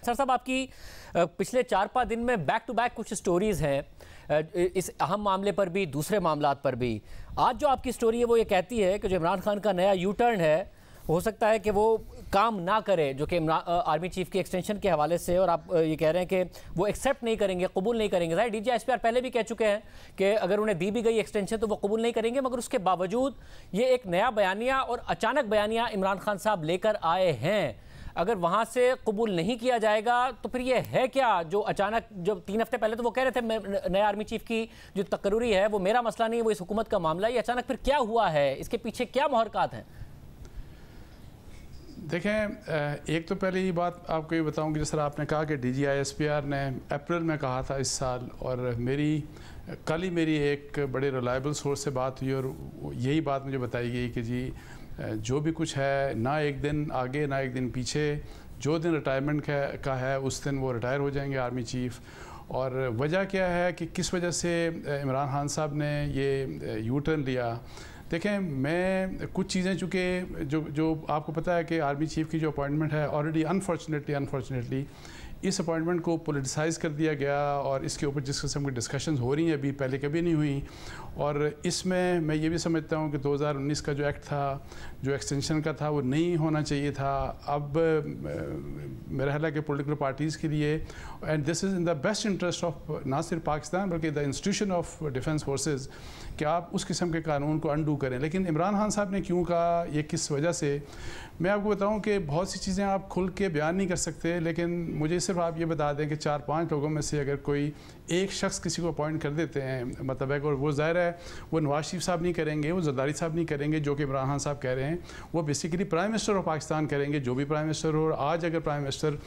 Sir साहब, आपकी पिछले 4-5 दिन में बैक टू बैक कुछ स्टोरीज हैं इस अहम मामले पर भी, दूसरे मामलात पर भी। आज जो आपकी स्टोरी है वो ये कहती है कि जो इमरान खान का नया यू टर्न है हो सकता है कि वो काम ना करे, जो कि आर्मी चीफ की एक्सटेंशन के हवाले से, और आप ये कह रहे हैं कि वो एक्सेप्ट नहीं करेंगे, कबूल नहीं करेंगे। ज़ाहिर DGISPR पहले भी कह चुके हैं कि अगर उन्हें दी भी गई एक्सटेंशन तो वो कबूल नहीं करेंगे, मगर उसके बावजूद ये एक नया बयानिया और अचानक बयानिया इमरान खान साहब लेकर आए हैं। अगर वहाँ से कबूल नहीं किया जाएगा तो फिर ये है क्या जो अचानक, जो 3 हफ्ते पहले तो वो कह रहे थे नए आर्मी चीफ की जो तकर्री है वो मेरा मसला नहीं है, वो इस हुकूमत का मामला है, ये अचानक फिर क्या हुआ है, इसके पीछे क्या मुहरकात हैं? देखें, एक तो पहले ये बात आपको ये बताऊं कि जिस तरह आपने कहा कि DGISPR ने अप्रैल में कहा था इस साल, और कल ही मेरी एक बड़े रिलायबल सोर्स से बात हुई और यही बात मुझे बताई गई कि जी जो भी कुछ है, ना एक दिन आगे ना एक दिन पीछे, जो दिन रिटायरमेंट का है उस दिन वो रिटायर हो जाएंगे आर्मी चीफ। और वजह क्या है कि किस वजह से इमरान खान साहब ने ये यू टर्न लिया। देखें, मैं कुछ चीज़ें चूँकि जो आपको पता है कि आर्मी चीफ की जो अपॉइंटमेंट है ऑलरेडी अनफॉर्चुनेटली इस अपॉइंटमेंट को पॉलिटिसाइज़ कर दिया गया, और इसके ऊपर जिस किस्म की डिस्कशंस हो रही हैं अभी, पहले कभी नहीं हुई। और इसमें मैं ये भी समझता हूँ कि 2019 का जो एक्ट था, जो एक्सटेंशन का था, वो नहीं होना चाहिए था। अब मेरा ख्याल है कि पॉलिटिकल पार्टीज़ के लिए, and this is in the best interest of ना सिर्फ पाकिस्तान बल्कि the institution of defence forces, कि आप उस किस्म के कानून को अनडू करें। लेकिन इमरान खान साहब ने क्यों कहा, ये किस वजह से, मैं आपको बताऊं कि बहुत सी चीज़ें आप खुल के बयान नहीं कर सकते, लेकिन मुझे सिर्फ आप ये बता दें कि 4-5 लोगों में से अगर कोई एक शख्स किसी को अपॉइंट कर देते हैं, मतलब है, और वो ज़ाहिर है वो नवाज शरीफ साहब नहीं करेंगे, वो जरदारी साहब नहीं करेंगे जो कि इमरान खान साहब कह रहे हैं, वो basically prime minister of Pakistan करेंगे, जो भी प्राइम मिनिस्टर हो। और आज अगर प्राइम मिनिस्टर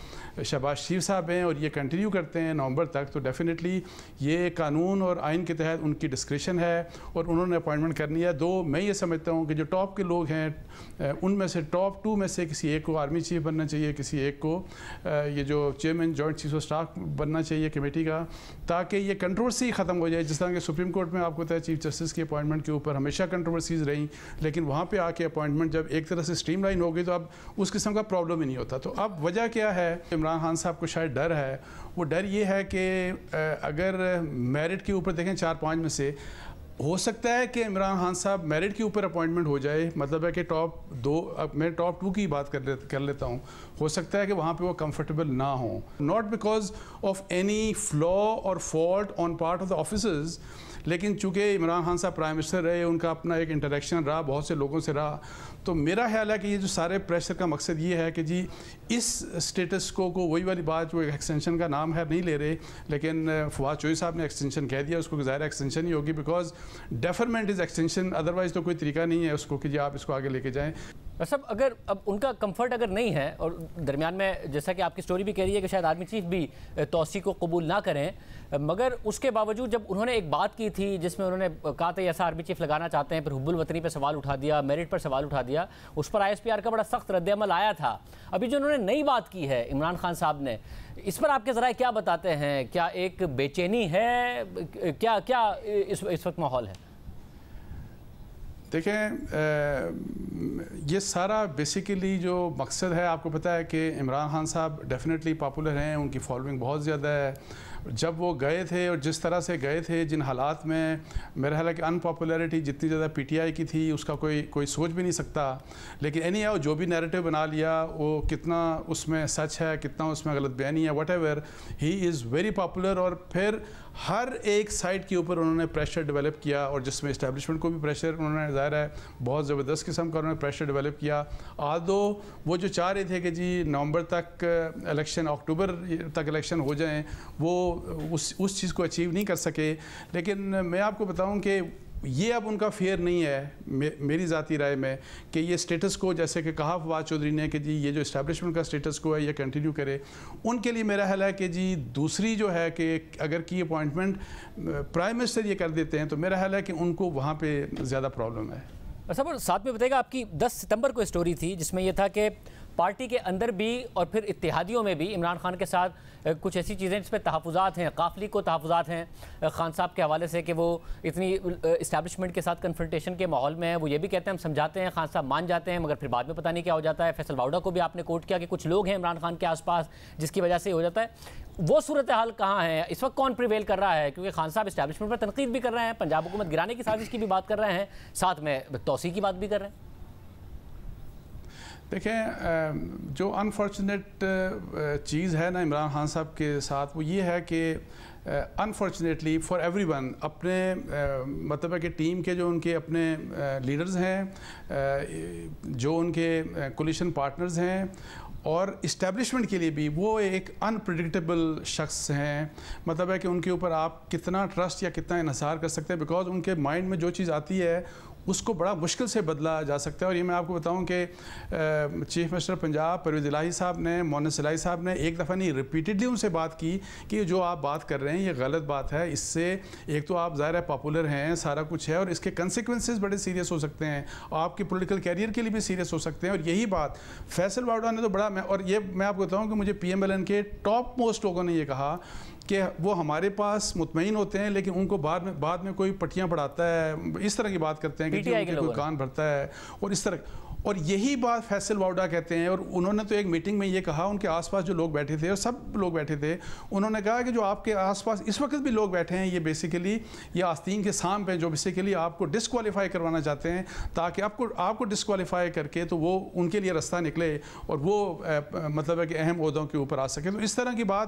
शहबाज शरीफ साहब हैं और ये कंटिन्यू करते हैं नवंबर तक, तो डेफिनेटली ये कानून और आइन के तहत उनकी डिस्क्रिशन है और उन्होंने अपॉइंटमेंट करनी है। दो, मैं ये समझता हूँ कि जो टॉप के लोग हैं उनमें से टॉप 2 में से किसी एक को आर्मी चीफ बनना चाहिए, किसी एक को ये जो chairman joint chief of staff बनना चाहिए कमेटी का, ताकि ये कंट्रोवर्सी ख़त्म हो जाए। जिस तरह के सुप्रीम कोर्ट में आपको पता है चीफ जस्टिस की अपॉइंटमेंट के ऊपर हमेशा कंट्रोवर्सीज रही, लेकिन वहाँ पे आके अपॉइंटमेंट जब एक तरह से स्ट्रीमलाइन हो गई तो अब उस किस्म का प्रॉब्लम ही नहीं होता। तो अब वजह क्या है, इमरान खान साहब को शायद डर है। वो डर ये है कि अगर मेरिट के ऊपर देखें 4-5 में से हो सकता है कि इमरान खान साहब मेरिट के ऊपर अपॉइंटमेंट हो जाए, मतलब है कि टॉप 2, अब मैं टॉप 2 की बात कर लेता हूँ, हो सकता है कि वहाँ पे वो कंफर्टेबल ना हो, not because of any flaw or fault on part of the officers, लेकिन चूँकि इमरान खान साहब प्राइम मिनिस्टर रहे, उनका अपना एक इंटरेक्शन रहा बहुत से लोगों से रहा, तो मेरा ख्याल है कि ये जो सारे प्रेशर का मकसद ये है कि जी इस स्टेटस को वही वाली बात, जो एक्सटेंशन का नाम है नहीं ले रहे, लेकिन फवाद चौधरी साहब ने एक्सटेंशन कह दिया, उसको ज़ाहिर एक्सटेंशन ही होगी, because deferment is extension, otherwise तो कोई तरीका नहीं है उसको कि जी आप इसको आगे लेके जाएँ। सब अगर अब उनका कंफर्ट अगर नहीं है, और दरमियान में जैसा कि आपकी स्टोरी भी कह रही है कि शायद आर्मी चीफ भी तोसी को कबूल ना करें, मगर उसके बावजूद जब उन्होंने एक बात की थी जिसमें उन्होंने कहा था ऐसा आर्मी चीफ लगाना चाहते हैं, फिर हुब्बुल वतनी पर सवाल उठा दिया, मेरिट पर सवाल उठा दिया, उस पर ISPR का बड़ा सख्त रद्द-ए-अमल आया था। अभी जो उन्होंने नई बात की है इमरान खान साहब ने, इस पर आपके ज़रा क्या बताते हैं? क्या एक बेचैनी है, क्या इस वक्त माहौल है? देखें, ये सारा बेसिकली जो मकसद है, आपको पता है कि इमरान खान साहब डेफिनेटली पॉपुलर हैं, उनकी फॉलोइंग बहुत ज़्यादा है। जब वो गए थे और जिस तरह से गए थे, जिन हालात में, मेरा ख्याल है कि अनपॉपुलैरिटी जितनी ज़्यादा PTI की थी उसका कोई सोच भी नहीं सकता। लेकिन एनी हाउ जो भी नैरेटिव बना लिया, वो कितना उसमें सच है, कितना उसमें गलत बयानी है, what ever, he is very popular. और फिर हर एक साइड के ऊपर उन्होंने प्रेशर डेवलप किया, और जिसमें इस्टेब्लिशमेंट को भी प्रेशर उन्होंने, ज़ाहिर है बहुत ज़बरदस्त किस्म का उन्होंने प्रेशर डेवलप किया। आदो वो जो चाह रहे थे कि जी नवंबर तक इलेक्शन, अक्टूबर तक इलेक्शन हो जाएं, वो उस चीज़ को अचीव नहीं कर सके। लेकिन मैं आपको बताऊं कि ये अब उनका फेयर नहीं है मेरी ज़ाती राय में, कि ये स्टेटस को, जैसे कि कहा फवाद चौधरी ने कि जी ये जो इस्टेब्लिशमेंट का स्टेटस को है ये कंटिन्यू करे। उनके लिए मेरा ख्याल है कि जी दूसरी जो है कि अगर की अपॉइंटमेंट प्राइम मिनिस्टर ये कर देते हैं तो मेरा ख्याल है कि उनको वहाँ पे ज़्यादा प्रॉब्लम है। अच्छा, और साथ में बताइएगा, आपकी 10 सितंबर को स्टोरी थी जिसमें यह था कि پارٹی کے اندر بھی اور پھر اتحادیوں میں بھی عمران خان کے ساتھ کچھ ایسی چیزیں جس پہ تحفظات ہیں، قافلی کو تحفظات ہیں خان صاحب کے حوالے سے کہ وہ اتنی اسٹیبلشمنٹ کے ساتھ کنفرنٹیشن کے ماحول میں ہیں. وہ یہ بھی کہتے ہیں ہم سمجھاتے ہیں، خان صاحب مان جاتے ہیں، مگر پھر بعد میں پتہ نہیں کیا ہو جاتا ہے. فیصل واؤڈا کو بھی آپ نے کوٹ کیا کہ کچھ لوگ ہیں عمران خان کے آس پاس جس کی وجہ سے ہو جاتا ہے. وہ صورتحال کہاں ہے اس وقت؟ کون پریویل کر رہا ہے؟ کیونکہ خان صاحب اسٹیبلشمنٹ پر تنقید بھی کر رہے ہیں، پنجاب حکومت گرانے کی سازش کی بھی بات کر رہے ہیں، ساتھ میں توسیع کی بات بھی کر رہے ہیں. دیکھیں، جو انفارچونیٹ چیز ہے نا عمران خان صاحب کے ساتھ، وہ یہ ہے کہ انفارچونیٹلی فار ایوری ون، اپنے مطلب ہے کہ ٹیم کے جو ان کے اپنے لیڈرز ہیں، جو ان کے کولیشن پارٹنرز ہیں، اور اسٹیبلشمنٹ کے لیے بھی وہ ایک انپریڈکٹیبل شخص ہیں. مطلب ہے کہ ان کے اوپر آپ کتنا ٹرسٹ یا کتنا انحصار کر سکتے ہیں، بیکاز ان کے مائنڈ میں جو چیز آتی ہے اس کو بڑا مشکل سے بدلا جا سکتا ہے. اور یہ میں آپ کو بتاؤں کہ چیف منسٹر پنجاب پرویز الہی صاحب نے، مونس الہی صاحب نے ایک دفعہ نہیں ریپیٹڈلی ان سے بات کی کہ جو آپ بات کر رہے ہیں یہ غلط بات ہے. اس سے ایک تو آپ ظاہر ہے پاپولر ہیں، سارا کچھ ہے، اور اس کے کنسیکوینسز بڑے سیریس ہو سکتے ہیں، آپ کے پولیٹیکل کیریئر کے لیے بھی سیریس ہو سکتے ہیں. اور یہی بات فیصل واؤڈا نے تو بڑا، اور یہ میں آپ کو بتاؤں کہ مجھے پی ایم ایل این کے ٹاپ موسٹ لوگوں نے یہ کہا کہ وہ ہمارے پاس مطمئن ہوتے ہیں لیکن ان کو بعد میں کوئی پٹیاں پڑھاتا ہے، اس طرح کی بات کرتے ہیں کہ کوئی کان بھرتا ہے اور اس طرح. اور یہی بات فیصل واؤڈا کہتے ہیں. اور انہوں نے تو ایک میٹنگ میں یہ کہا، ان کے آس پاس جو لوگ بیٹھے تھے اور سب لوگ بیٹھے تھے، انہوں نے کہا کہ جو آپ کے آس پاس اس وقت بھی لوگ بیٹھے ہیں یہ بیسیکلی یہ آستین کے سام پہ جو بیسیکلی آپ کو ڈسکوالیفائی کروانا چاہتے ہیں تاکہ آپ کو ڈسکوالیفائی کر کے تو وہ ان کے لیے رستہ نکلے اور وہ مطلب ہے کہ اہم عہدوں کے اوپر آ سکے. تو اس طرح کی بات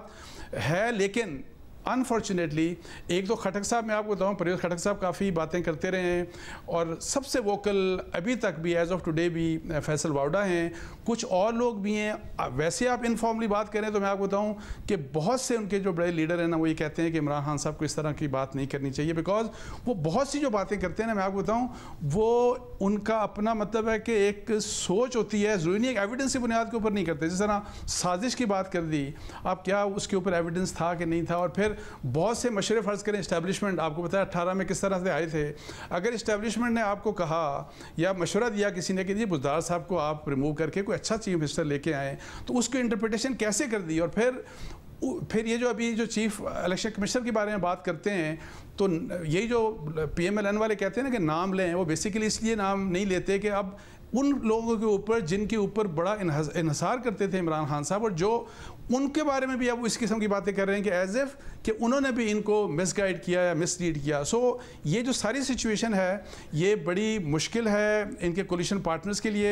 ہے. لیکن انفارچونیٹلی ایک تو خٹک صاحب، میں آپ کو بتاؤں پرویز خٹک صاحب کافی باتیں کرتے رہے ہیں اور سب سے ووکل ابھی تک بھی ایز آف ٹوڈے بھی فیصل واؤڈا ہیں. کچھ اور لوگ بھی ہیں. ویسے آپ انفارملی بات کریں تو میں آپ کو بتاؤں کہ بہت سے ان کے جو بڑے لیڈر ہیں نا وہ یہ کہتے ہیں کہ عمران خان صاحب کو اس طرح کی بات نہیں کرنی چاہیے، بیکاز وہ بہت سی جو باتیں کرتے ہیں نا، میں آپ کو بتاؤں وہ ان کا اپنا مطلب ہے کہ ایک سوچ ہوتی ہے، ضروری نہیں ایک ایویڈنس کی بنیاد کے اوپر نہیں کرتے. جس طرح سازش کی بات کر دی، آپ کیا اس کے اوپر ایویڈنس تھا کہ نہیں تھا؟ اور پھر بہت سے مشورے فرض کریں اسٹیبلشمنٹ، آپ کو پتا ہے 18 میں کس طرح سے آئے تھے. اگر اسٹیبلشمنٹ نے آپ کو کہا یا مشورہ دیا کسی نے کہ جی بزدار صاحب کو آپ ریموو کر کے کوئی اچھا چیف منسٹر لے کے آئیں، تو اس کی انٹرپریٹیشن کیسے کر دی؟ اور پھر یہ جو ابھی جو چیف الیکشن کمشنر کے بارے میں بات کرتے ہیں تو یہی جو پی ایم ایل این والے کہتے ہیں نا کہ نام لیں، وہ بیسیکلی اس لیے نام نہیں لیتے کہ اب ان لوگوں کے اوپر جن کے اوپر بڑا انحصار کرتے تھے عمران خان صاحب، اور جو ان کے بارے میں بھی اب اس قسم کی باتیں کر رہے ہیں کہ ایز ایف کہ انہوں نے بھی ان کو مس گائیڈ کیا یا مس لیڈ کیا. سو یہ جو ساری سچویشن ہے یہ بڑی مشکل ہے ان کے کولیشن پارٹنرز کے لیے.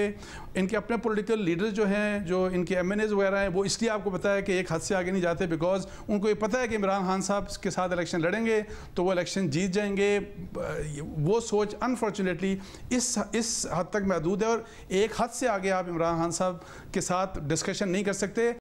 ان کے اپنے پولیٹیکل لیڈرز جو ہیں، جو ان کے ایم این ایز وغیرہ ہیں، وہ اس لیے آپ کو پتہ ہے کہ ایک حد سے آگے نہیں جاتے، بیکاز ان کو یہ پتہ ہے کہ عمران خان صاحب کے ساتھ الیکشن لڑیں گے تو وہ الیکشن جیت جائیں گے. وہ سوچ انفارچونیٹلی اس حد تک محدود ہے، اور ایک حد سے آگے آپ عمران خان صاحب کے ساتھ ڈسکشن نہیں کر سکتے.